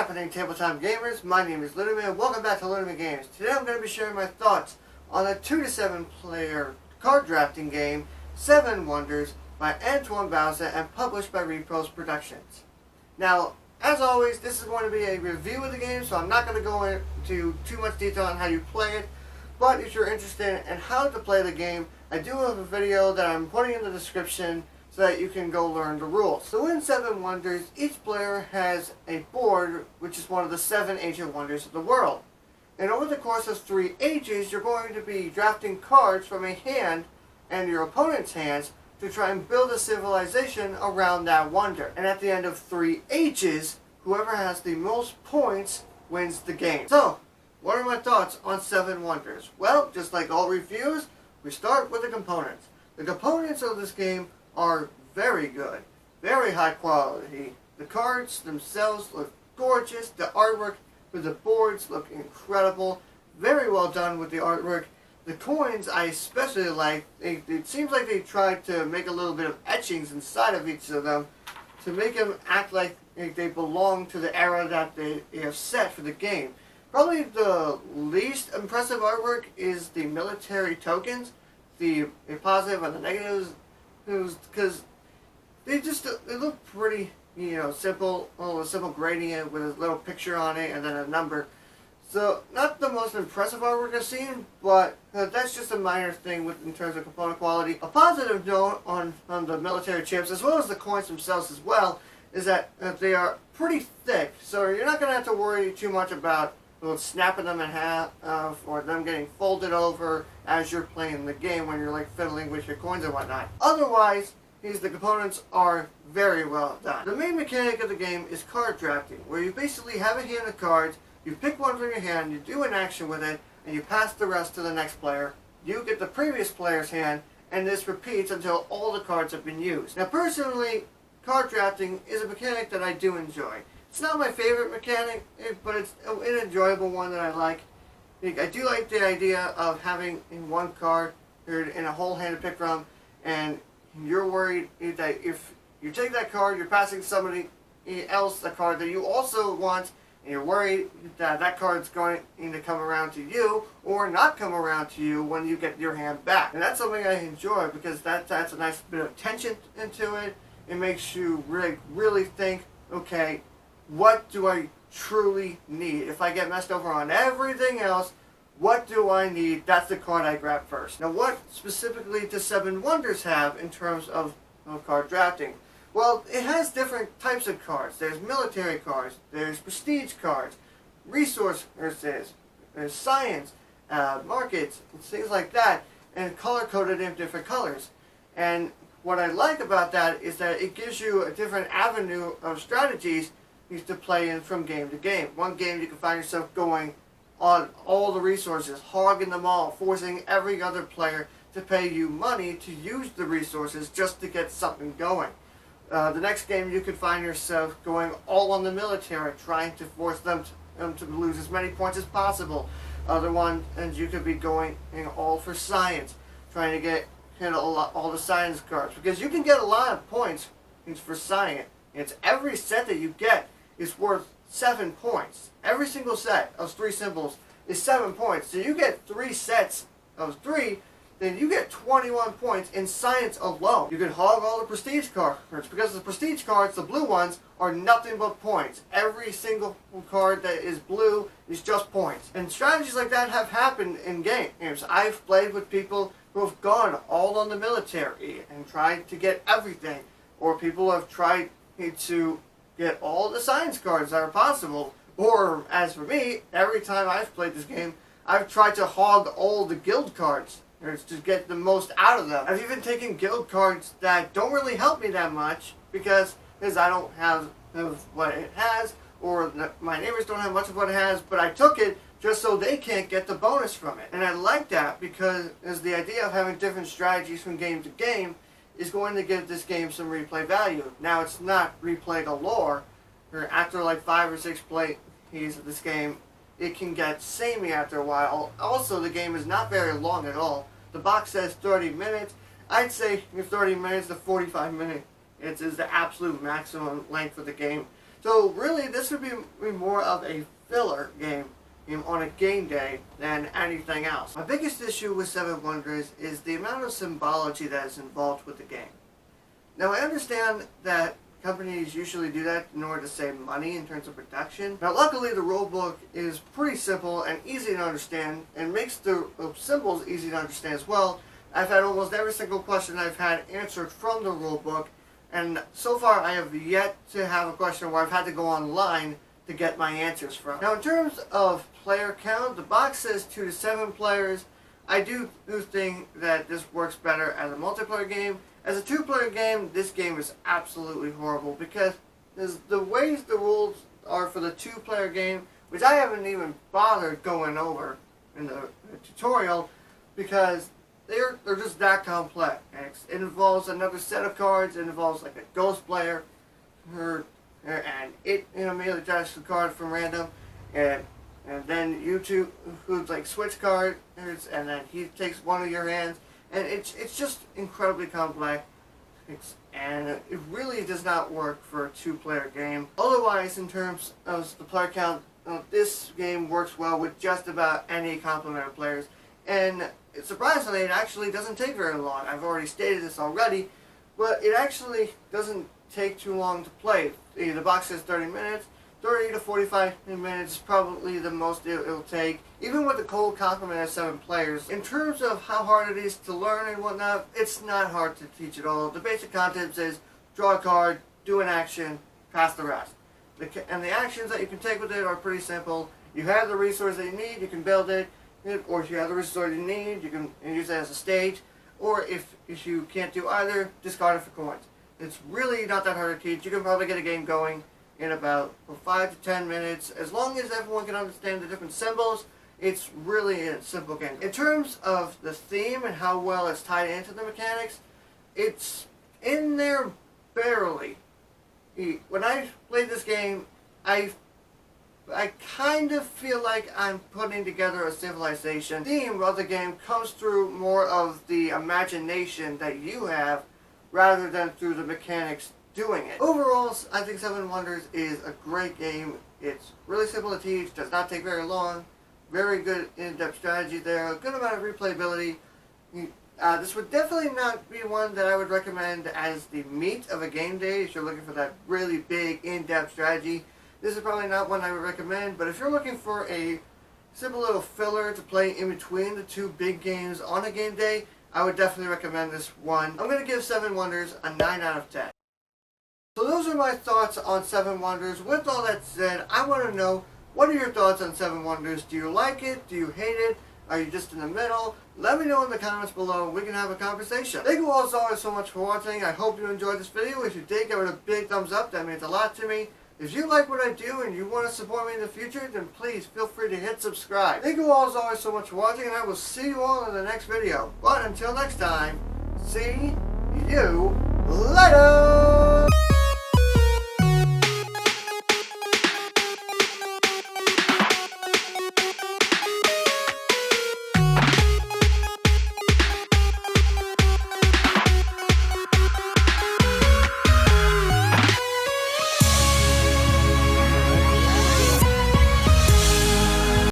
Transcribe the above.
happening, tabletop gamers? My name is LeunameGames. Welcome back to LeunameGames. Today I'm going to be sharing my thoughts on a 2 to 7 player card drafting game, 7 Wonders, by Antoine Bauza and published by Repos Production. Now, as always, this is going to be a review of the game, so I'm not going to go into too much detail on how you play it. But if you're interested in how to play the game, I do have a video that I'm putting in the description so that you can go learn the rules. So in 7 Wonders, each player has a board, which is one of the 7 ancient wonders of the world. And over the course of 3 ages, you're going to be drafting cards from a hand and your opponent's hands to try and build a civilization around that wonder. And at the end of 3 ages, whoever has the most points wins the game. So, what are my thoughts on 7 Wonders? Well, just like all reviews, we start with the components. The components of this game are very good, very high quality. The cards themselves look gorgeous. The artwork for the boards look incredible. Very well done with the artwork. The coins I especially like. It seems like they tried to make a little bit of etchings inside of each of them to make them act like they belong to the era that they have set for the game. Probably the least impressive artwork is the military tokens, the positive and the negatives, because they look pretty, simple, a simple gradient with a little picture on it and then a number. So not the most impressive artwork I've seen, but that's just a minor thing in terms of component quality. A positive note on the military chips, as well as the coins themselves as well, is that they are pretty thick, so you're not going to have to worry too much about snapping them in half or them getting folded over as you're playing the game when you're like fiddling with your coins and whatnot. Otherwise, the components are very well done. The main mechanic of the game is card drafting, where you basically have a hand of cards, you pick one from your hand, you do an action with it, and you pass the rest to the next player. You get the previous player's hand, and this repeats until all the cards have been used. Now personally, card drafting is a mechanic that I do enjoy. It's not my favorite mechanic, but it's an enjoyable one that I like. I do like the idea of having one card in a whole hand to pick from, and you're worried that if you take that card, you're passing somebody else a card that you also want, and you're worried that that card's going to come around to you or not come around to you when you get your hand back. And that's something I enjoy because that's a nice bit of tension into it. It makes you really think, okay, what do I truly need? If I get messed over on everything else, what do I need? That's the card I grab first. Now, what specifically does 7 Wonders have in terms of card drafting? Well, it has different types of cards. There's military cards, there's prestige cards, resources, there's science, markets, and things like that, and color-coded in different colors. And what I like about that is that it gives you a different avenue of strategies to play in from game to game. One game you can find yourself going on all the resources, hogging them all, forcing every other player to pay you money to use the resources just to get something going. The next game you could find yourself going all on the military, trying to force them to lose as many points as possible. Other ones, and you could be going all for science, trying to get all the science cards, because you can get a lot of points for science. It's every set that you get is worth 7 points. Every single set of 3 symbols is 7 points. So you get 3 sets of 3, then you get 21 points in science alone. You can hog all the prestige cards, because the prestige cards, the blue ones, are nothing but points. Every single card that is blue is just points. And strategies like that have happened in games. I've played with people who have gone all on the military and tried to get everything. Or people have tried to get all the science cards that are possible. Or, as for me, every time I've played this game, I've tried to hog all the guild cards to get the most out of them. I've even taken guild cards that don't really help me that much because I don't have what it has, or my neighbors don't have much of what it has, but I took it just so they can't get the bonus from it. And I like that because the idea of having different strategies from game to game is going to give this game some replay value. Now, it's not replay galore. After like 5 or 6 plays of this game, it can get samey after a while. Also, the game is not very long at all. The box says 30 minutes. I'd say 30 minutes to 45 minutes is the absolute maximum length of the game. So really, this would be more of a filler game on a game day than anything else. My biggest issue with Seven Wonders is the amount of symbology that is involved with the game. Now I understand that companies usually do that in order to save money in terms of production. Now luckily the rulebook is pretty simple and easy to understand and makes the symbols easy to understand as well. I've had almost every single question I've had answered from the rulebook, and so far I have yet to have a question where I've had to go online to get my answers from. Now in terms of player count, the box says 2 to 7 players. I do think that this works better as a multiplayer game. As a 2-player game, this game is absolutely horrible because the ways the rules are for the 2-player game, which I haven't even bothered going over in the tutorial because they're just that complex. It involves another set of cards. It involves like a ghost player, and it immediately draws the card from random, and then you two who's like switch cards, and then he takes one of your hands, and it's just incredibly complex, and it really does not work for a 2-player game. Otherwise, in terms of the player count, this game works well with just about any complement of players, and surprisingly, it actually doesn't take very long. I've already stated this already, but it actually doesn't take too long to play. The box says 30 minutes. 30 to 45 minutes is probably the most it'll take, even with the cold complement of 7 players. In terms of how hard it is to learn and whatnot, it's not hard to teach at all. The basic concept is draw a card, do an action, pass the rest. And the actions that you can take with it are pretty simple. You have the resource that you need, you can build it, or if you have the resource you need, you can use it as a stage, or if you can't do either, discard it for coins. It's really not that hard to teach. You can probably get a game going in about 5 to 10 minutes. As long as everyone can understand the different symbols, it's really a simple game. In terms of the theme and how well it's tied into the mechanics, it's in there barely. When I played this game, I kind of feel like I'm putting together a civilization. The theme of the game comes through more of the imagination that you have rather than through the mechanics doing it. Overall, I think Seven Wonders is a great game. It's really simple to teach, does not take very long, very good in-depth strategy there, a good amount of replayability. This would definitely not be one that I would recommend as the meat of a game day if you're looking for that really big in-depth strategy. This is probably not one I would recommend, but if you're looking for a simple little filler to play in between the 2 big games on a game day, I would definitely recommend this one. I'm going to give Seven Wonders a 9 out of 10. So those are my thoughts on Seven Wonders. With all that said, I want to know, what are your thoughts on Seven Wonders? Do you like it? Do you hate it? Are you just in the middle? Let me know in the comments below and we can have a conversation. Thank you all so much for watching. I hope you enjoyed this video. If you did, give it a big thumbs up. That means a lot to me. If you like what I do and you want to support me in the future, then please feel free to hit subscribe. Thank you all as always so much for watching, and I will see you all in the next video. But until next time, see you later!